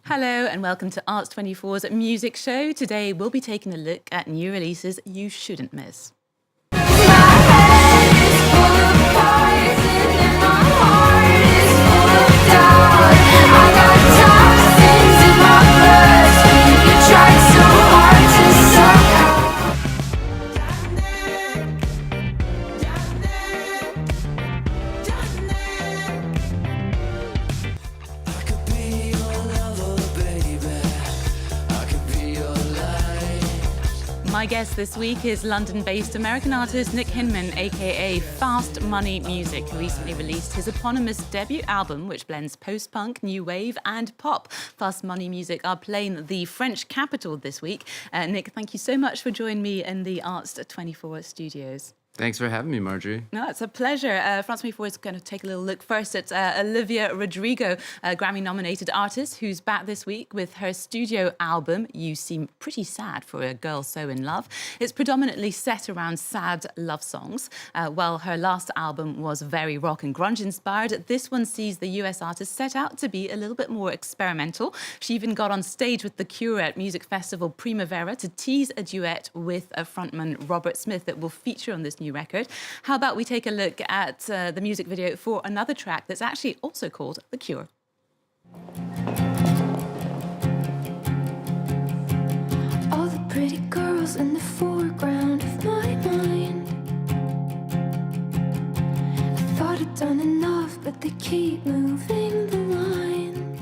Hello and welcome to Arts 24's music show. Today we'll be taking a look at new releases you shouldn't miss. My guest this week is London-based American artist Nick Hinman, aka Fast Money Music, who recently released his eponymous debut album, which blends post-punk, new wave and pop. Fast Money Music are playing the French capital this week. Nick, thank you so much for joining me in the Arts 24 studios. Thanks for having me, Marjorie. No, it's a pleasure. France 24 is going to take a little look first at Olivia Rodrigo, a Grammy-nominated artist who's back this week with her studio album, You Seem Pretty Sad for a Girl So In Love. It's predominantly set around sad love songs. While her last album was very rock and grunge-inspired, this one sees the US artist set out to be a little bit more experimental. She even got on stage with The Cure at music festival Primavera to tease a duet with a frontman Robert Smith that will feature on this new record. How about we take a look at the music video for another track that's actually also called The Cure. All the pretty girls in the foreground of my mind. I thought I'd done enough, but they keep moving the line.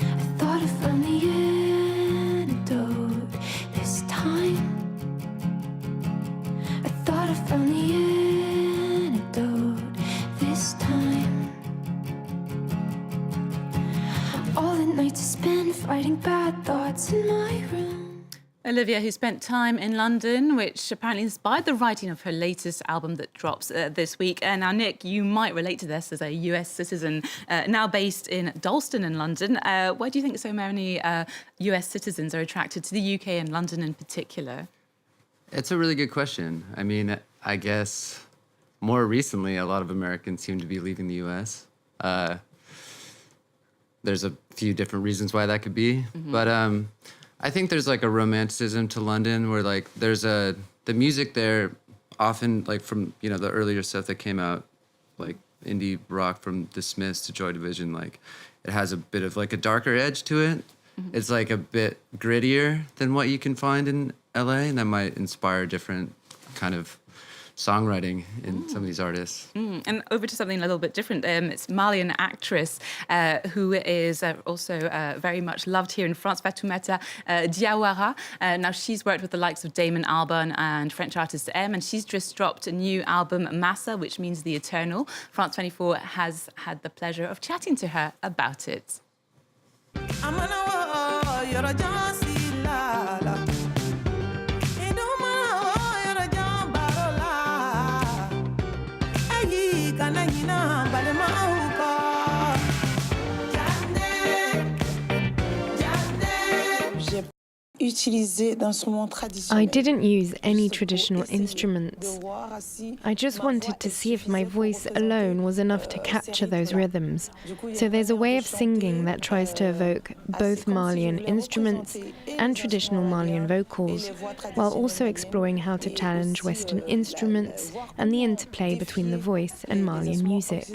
I thought I found the antidote this time. I found the antidote this time. All the nights I spent fighting bad thoughts in my room. Olivia, who spent time in London, which apparently inspired the writing of her latest album that drops this week. Now, Nick, you might relate to this as a US citizen now based in Dalston in London. Why do you think so many US citizens are attracted to the UK and London in particular? It's a really good question. I mean, I guess more recently, a lot of Americans seem to be leaving the U.S. There's a few different reasons why that could be. But I think there's like a romanticism to London where like there's the music there often like from, you know, the earlier stuff that came out, like indie rock from The Smiths to Joy Division, like it has a bit of like a darker edge to it. It's like a bit grittier than what you can find in LA, and that might inspire different kind of songwriting in some of these artists. And over to something a little bit different. It's Malian actress who is also very much loved here in France, Fatoumata Diawara. Now, she's worked with the likes of Damon Albarn and French artist M, and she's just dropped a new album, Massa, which means the eternal. France 24 has had the pleasure of chatting to her about it. I didn't use any traditional instruments. I just wanted to see if my voice alone was enough to capture those rhythms. So there's a way of singing that tries to evoke both Malian instruments and traditional Malian vocals, while also exploring how to challenge Western instruments and the interplay between the voice and Malian music.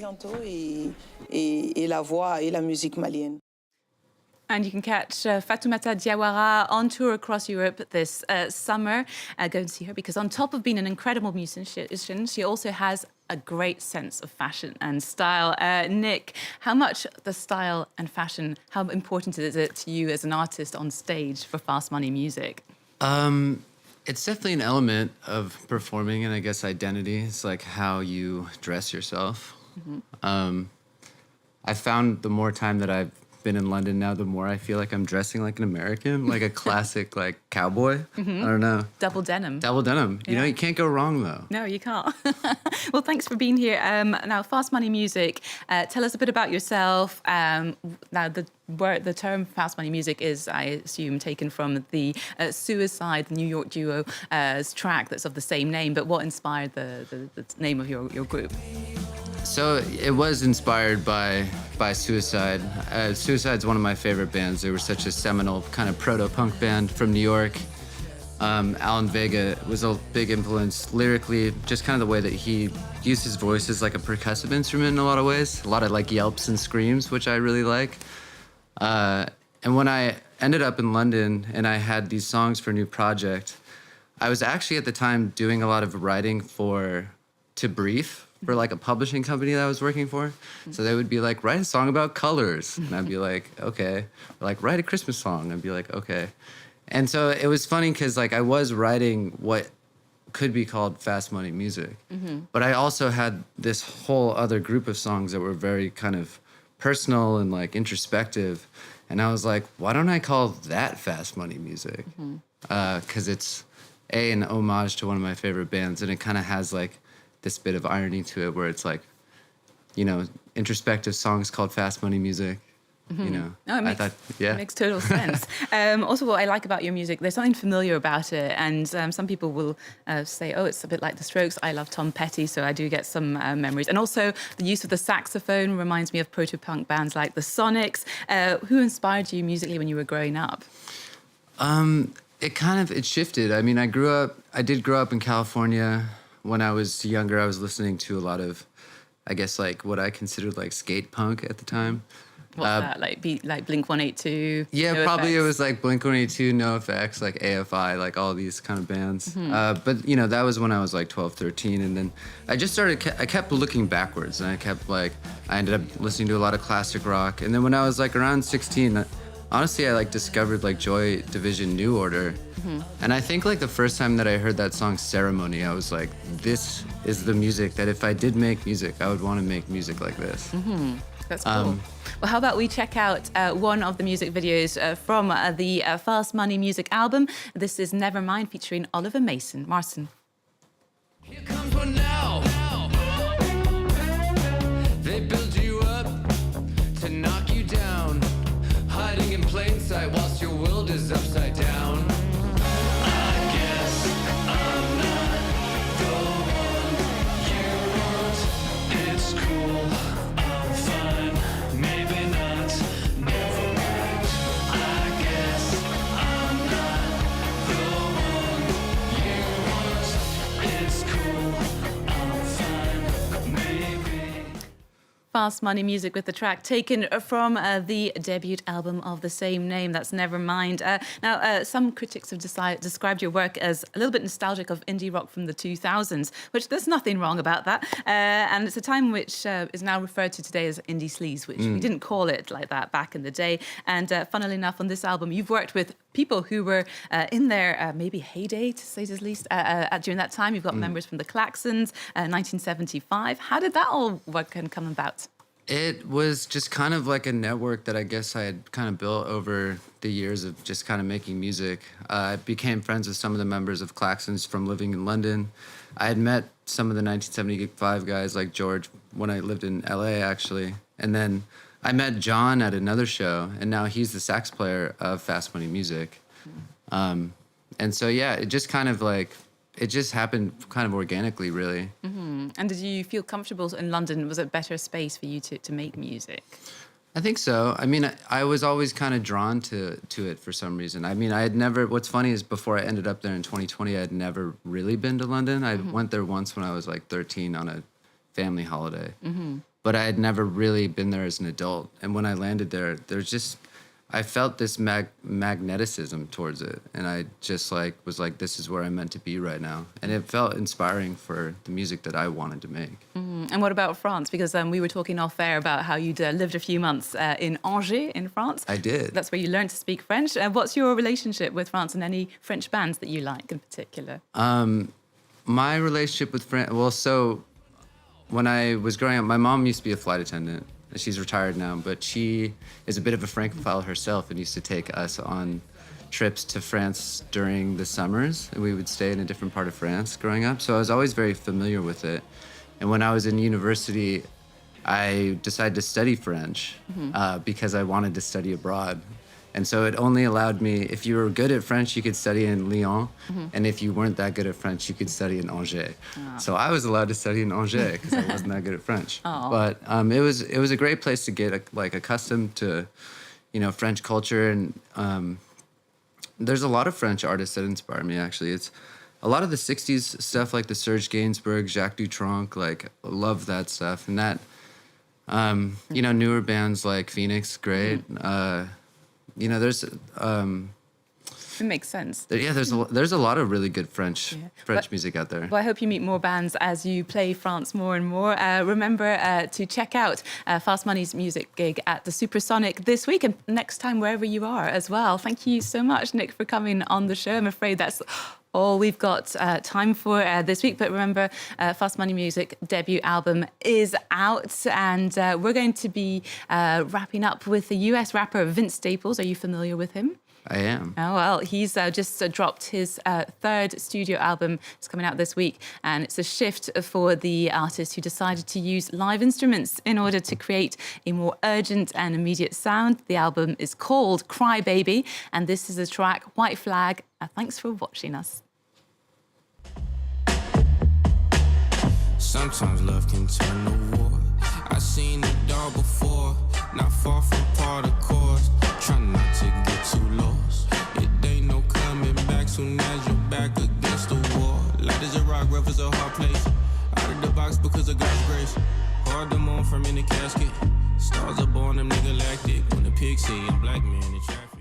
And you can catch Fatoumata Diawara on tour across Europe this summer. Go and see her because on top of being an incredible musician, she also has a great sense of fashion and style. Nick, how much the style and fashion, how important is it to you as an artist on stage for Fast Money Music? It's definitely an element of performing and I guess identity. It's like how you dress yourself. I found the more time that I've been in London now, the more I feel like I'm dressing like an American, like a classic like cowboy. I don't know. Double denim. Double denim. You know, you can't go wrong though. No, you can't. Well, thanks for being here. Now, Fast Money Music, tell us a bit about yourself. Now, the term Fast Money Music is, I assume, taken from the Suicide New York duo's track that's of the same name, but what inspired the name of your group? So it was inspired by Suicide. Suicide's one of my favorite bands. They were such a seminal kind of proto-punk band from New York. Alan Vega was a big influence lyrically, just kind of the way that he used his voice as like a percussive instrument in a lot of ways. A lot of like yelps and screams, which I really like. And when I ended up in London and I had these songs for a new project, I was actually at the time doing a lot of writing to brief for like a publishing company that I was working for. So they would be like, write a song about colors. And I'd be like, okay. Or like, write a Christmas song. I'd be like, okay. And so it was funny because like I was writing what could be called fast money music. But I also had this whole other group of songs that were very kind of personal and like introspective. And I was like, why don't I call that fast money music? Because it's an homage to one of my favorite bands, and it kind of has like this bit of irony to it where it's like, you know, introspective songs called fast money music. You know, No, it makes total sense. Also, what I like about your music, there's something familiar about it, and some people will say, "Oh, it's a bit like The Strokes." I love Tom Petty, so I do get some memories. And also, the use of the saxophone reminds me of proto-punk bands like the Sonics. Who inspired you musically when you were growing up? It shifted. I mean, I did grow up in California. When I was younger, I was listening to a lot of, I guess, like what I considered like skate punk at the time. What's that, like Blink 182? Yeah, No probably Effects? it was like Blink 182, No Effects, like AFI, like all these kind of bands. But, you know, that was when I was like 12, 13. And then I kept looking backwards. And I ended up listening to a lot of classic rock. And then when I was like around 16, honestly, I like discovered like Joy Division New Order. And I think like the first time that I heard that song Ceremony, I was like, this is the music that if I did make music, I would want to make music like this. That's cool. Well, how about we check out one of the music videos from the Fast Money music album. This is Nevermind featuring Oliver Marson. Here comes one now. They build you up to knock you down, hiding in plain sight whilst your world is upside down. I guess I'm not the one you want. It's cool, I'm fine, maybe not, never mind. I guess I'm not the one you want. It's cool, I'm fine, maybe. Fast Money music with the track taken from the debut album of the same name. That's Nevermind. Now, some critics have described your work as a little bit nostalgic of indie rock from the 2000s, which there's nothing wrong about that. And it's a time which is now referred to today as indie sleaze, which we didn't call it like that back in the day. And funnily enough, on this album, you've worked with people who were in their maybe heyday, to say the least, during that time. You've got members from the Klaxons, 1975. How did that all work and come about? It was just kind of like a network that I guess I had kind of built over the years of just kind of making music. I became friends with some of the members of Klaxons from living in London. I had met some of the 1975 guys like George when I lived in LA, actually. And then I met John at another show, and now he's the sax player of Fast Money Music. And so, yeah, it just kind of like, it just happened kind of organically, really. And did you feel comfortable in London? Was it a better space for you to make music? I think so. I mean, I was always kind of drawn to it for some reason. I mean, I had never, what's funny is before I ended up there in 2020, I had never really been to London. I went there once when I was like 13 on a family holiday. But I had never really been there as an adult. And when I landed there, I felt this magneticism towards it. And I just like was like, this is where I'm meant to be right now. And it felt inspiring for the music that I wanted to make. And what about France? Because we were talking off air about how you'd lived a few months in Angers in France. I did. That's where you learned to speak French. What's your relationship with France and any French bands that you like in particular? My relationship with France, well, so when I was growing up, my mom used to be a flight attendant. She's retired now, but she is a bit of a Francophile herself and used to take us on trips to France during the summers. And we would stay in a different part of France growing up. So I was always very familiar with it. And when I was in university, I decided to study French because I wanted to study abroad. And so it only allowed me, if you were good at French, you could study in Lyon. And if you weren't that good at French, you could study in Angers. So I was allowed to study in Angers because I wasn't that good at French. But it was a great place to get accustomed to, French culture. And there's a lot of French artists that inspire me, actually. It's a lot of the 60s stuff, like the Serge Gainsbourg, Jacques Dutronc, I love that stuff. And that, newer bands like Phoenix, great. There's It makes sense. there's a lot of really good French music out there. Well, I hope you meet more bands as you play France more and more. Remember to check out Fast Money's music gig at the Supersonic this week and next time wherever you are as well. Thank you so much, Nick, for coming on the show. I'm afraid that's all we've got time for this week. But remember, Fast Money Music debut album is out, and we're going to be wrapping up with the US rapper Vince Staples. Are you familiar with him? I am. Oh, well, he's just dropped his third studio album. It's coming out this week, and it's a shift for the artist who decided to use live instruments in order to create a more urgent and immediate sound. The album is called Cry Baby, and this is the track White Flag. Thanks for watching us. Sometimes love can turn to war. I seen it all before, not far from part of course. Try not to get too lost. It ain't no coming back soon as you're back against the wall. Light as a rock, rough as a hard place. Out of the box because of God's grace. Hard to mourn from in the casket. Stars are born, them nigga lactic. When the pig see a black man in traffic.